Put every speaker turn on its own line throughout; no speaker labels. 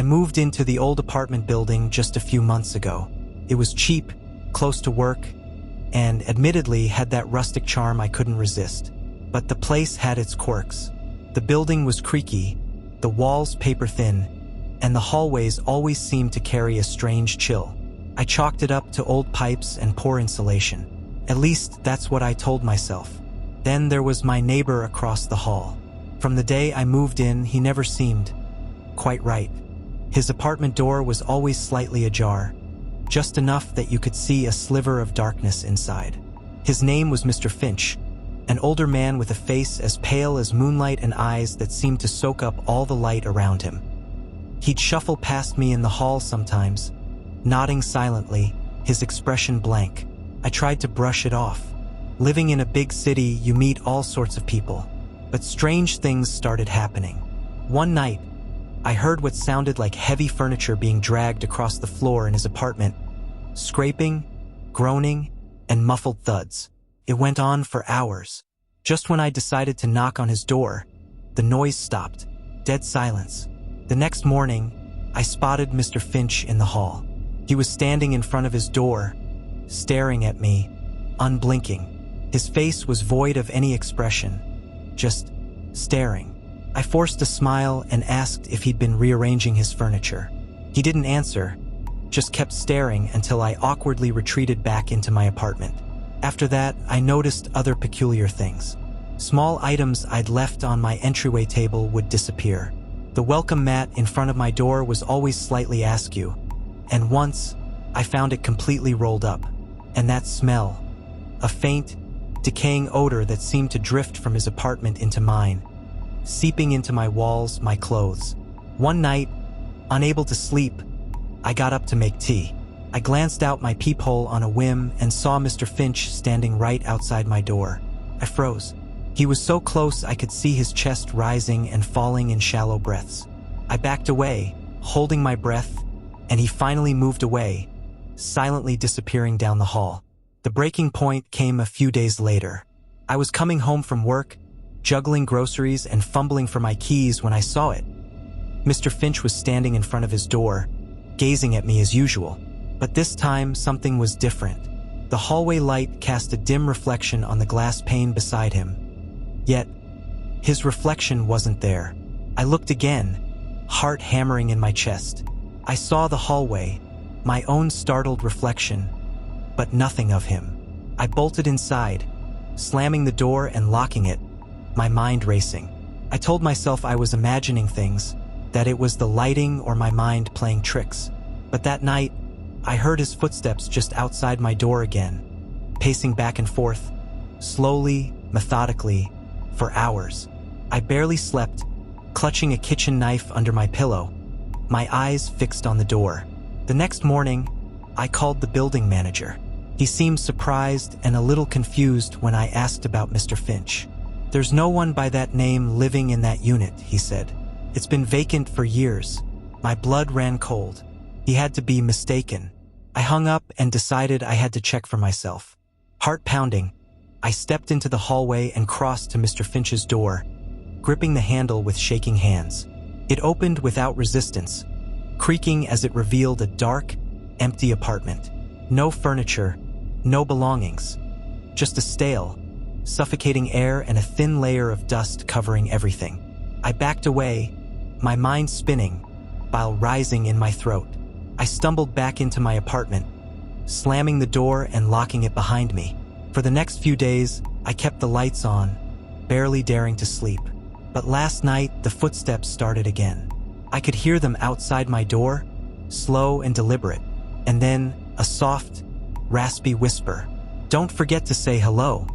I moved into the old apartment building just a few months ago. It was cheap, close to work, and admittedly had that rustic charm I couldn't resist. But the place had its quirks. The building was creaky, the walls paper-thin, and the hallways always seemed to carry a strange chill. I chalked it up to old pipes and poor insulation. At least that's what I told myself. Then there was my neighbor across the hall. From the day I moved in, he never seemed quite right. His apartment door was always slightly ajar, just enough that you could see a sliver of darkness inside. His name was Mr. Finch, an older man with a face as pale as moonlight and eyes that seemed to soak up all the light around him. He'd shuffle past me in the hall sometimes, nodding silently, his expression blank. I tried to brush it off. Living in a big city, you meet all sorts of people. But strange things started happening. One night, I heard what sounded like heavy furniture being dragged across the floor in his apartment. Scraping, groaning, and muffled thuds. It went on for hours. Just when I decided to knock on his door, the noise stopped. Dead silence. The next morning, I spotted Mr. Finch in the hall. He was standing in front of his door, staring at me, unblinking. His face was void of any expression, just staring. I forced a smile and asked if he'd been rearranging his furniture. He didn't answer, just kept staring until I awkwardly retreated back into my apartment. After that, I noticed other peculiar things. Small items I'd left on my entryway table would disappear. The welcome mat in front of my door was always slightly askew, and once, I found it completely rolled up. And that smell, a faint, decaying odor that seemed to drift from his apartment into mine, seeping into my walls, my clothes. One night, unable to sleep, I got up to make tea. I glanced out my peephole on a whim and saw Mr. Finch standing right outside my door. I froze. He was so close I could see his chest rising and falling in shallow breaths. I backed away, holding my breath, and he finally moved away, silently disappearing down the hall. The breaking point came a few days later. I was coming home from work, juggling groceries and fumbling for my keys when I saw it. Mr. Finch was standing in front of his door, gazing at me as usual. But this time, something was different. The hallway light cast a dim reflection on the glass pane beside him. Yet, his reflection wasn't there. I looked again, heart hammering in my chest. I saw the hallway, my own startled reflection, but nothing of him. I bolted inside, slamming the door and locking it, my mind racing. I told myself I was imagining things, that it was the lighting or my mind playing tricks. But that night, I heard his footsteps just outside my door again, pacing back and forth, slowly, methodically, for hours. I barely slept, clutching a kitchen knife under my pillow, my eyes fixed on the door. The next morning, I called the building manager. He seemed surprised and a little confused when I asked about Mr. Finch. "There's no one by that name living in that unit," he said. "It's been vacant for years." My blood ran cold. He had to be mistaken. I hung up and decided I had to check for myself. Heart pounding, I stepped into the hallway and crossed to Mr. Finch's door, gripping the handle with shaking hands. It opened without resistance, creaking as it revealed a dark, empty apartment. No furniture, no belongings, just a stale, suffocating air and a thin layer of dust covering everything. I backed away, my mind spinning, bile rising in my throat. I stumbled back into my apartment, slamming the door and locking it behind me. For the next few days, I kept the lights on, barely daring to sleep. But last night, the footsteps started again. I could hear them outside my door, slow and deliberate, and then a soft, raspy whisper. "Don't forget to say hello."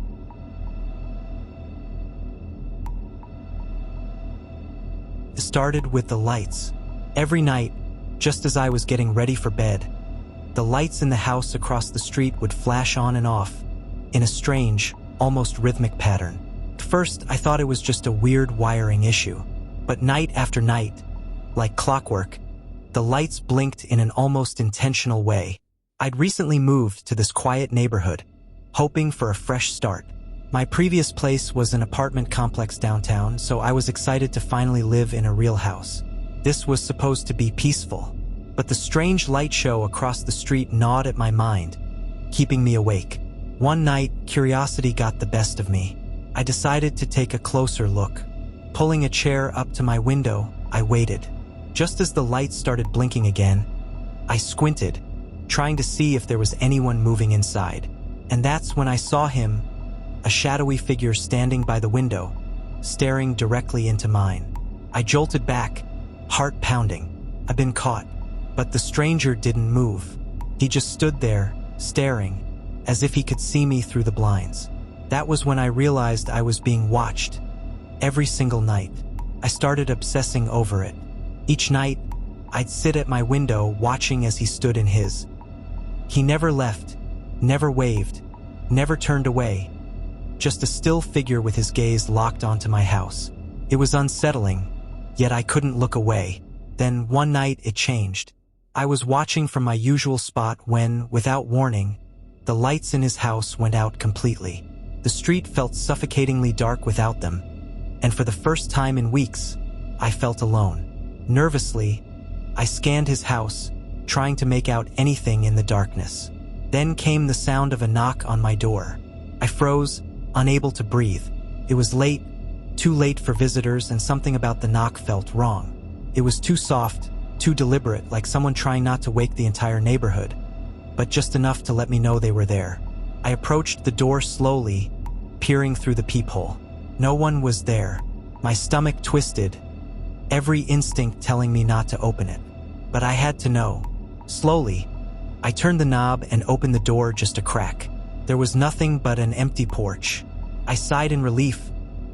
It started with the lights. Every night, just as I was getting ready for bed, the lights in the house across the street would flash on and off, in a strange, almost rhythmic pattern. At first, I thought it was just a weird wiring issue. But night after night, like clockwork, the lights blinked in an almost intentional way. I'd recently moved to this quiet neighborhood, hoping for a fresh start. My previous place was an apartment complex downtown, so I was excited to finally live in a real house. This was supposed to be peaceful, but the strange light show across the street gnawed at my mind, keeping me awake. One night, curiosity got the best of me. I decided to take a closer look. Pulling a chair up to my window, I waited. Just as the lights started blinking again, I squinted, trying to see if there was anyone moving inside. And that's when I saw him, a shadowy figure standing by the window, staring directly into mine. I jolted back, heart pounding. I'd been caught. But the stranger didn't move. He just stood there, staring, as if he could see me through the blinds. That was when I realized I was being watched. Every single night, I started obsessing over it. Each night, I'd sit at my window watching as he stood in his. He never left, never waved, never turned away. Just a still figure with his gaze locked onto my house. It was unsettling, yet I couldn't look away. Then one night it changed. I was watching from my usual spot when, without warning, the lights in his house went out completely. The street felt suffocatingly dark without them, and for the first time in weeks, I felt alone. Nervously, I scanned his house, trying to make out anything in the darkness. Then came the sound of a knock on my door. I froze, unable to breathe. It was late, too late for visitors, and something about the knock felt wrong. It was too soft, too deliberate, like someone trying not to wake the entire neighborhood, but just enough to let me know they were there. I approached the door slowly, peering through the peephole. No one was there. My stomach twisted, every instinct telling me not to open it. But I had to know. Slowly, I turned the knob and opened the door just a crack. There was nothing but an empty porch. I sighed in relief,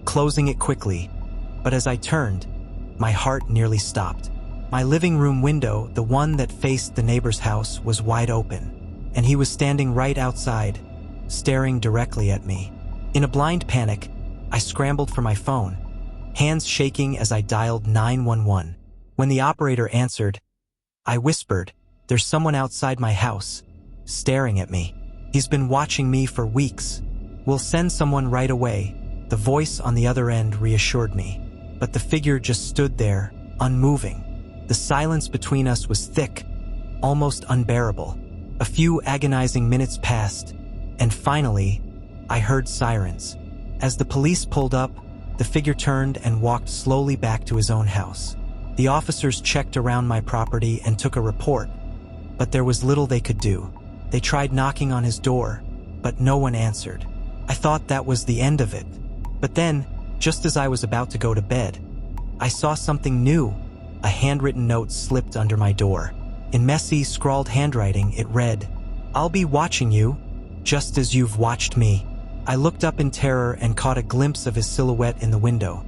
closing it quickly, but as I turned, my heart nearly stopped. My living room window, the one that faced the neighbor's house, was wide open, and he was standing right outside, staring directly at me. In a blind panic, I scrambled for my phone, hands shaking as I dialed 911. When the operator answered, I whispered, "There's someone outside my house, staring at me. He's been watching me for weeks. We'll send someone right away." The voice on the other end reassured me, but the figure just stood there, unmoving. The silence between us was thick, almost unbearable. A few agonizing minutes passed, and finally, I heard sirens. As the police pulled up, the figure turned and walked slowly back to his own house. The officers checked around my property and took a report, but there was little they could do. They tried knocking on his door, but no one answered. I thought that was the end of it. But then, just as I was about to go to bed, I saw something new. A handwritten note slipped under my door. In messy, scrawled handwriting, it read, "I'll be watching you, just as you've watched me." I looked up in terror and caught a glimpse of his silhouette in the window.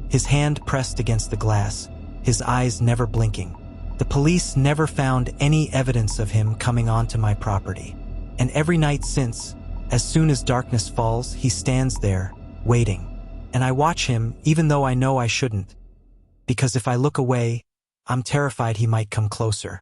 His hand pressed against the glass, his eyes never blinking. The police never found any evidence of him coming onto my property. And every night since, as soon as darkness falls, he stands there, waiting. And I watch him, even though I know I shouldn't. Because if I look away, I'm terrified he might come closer.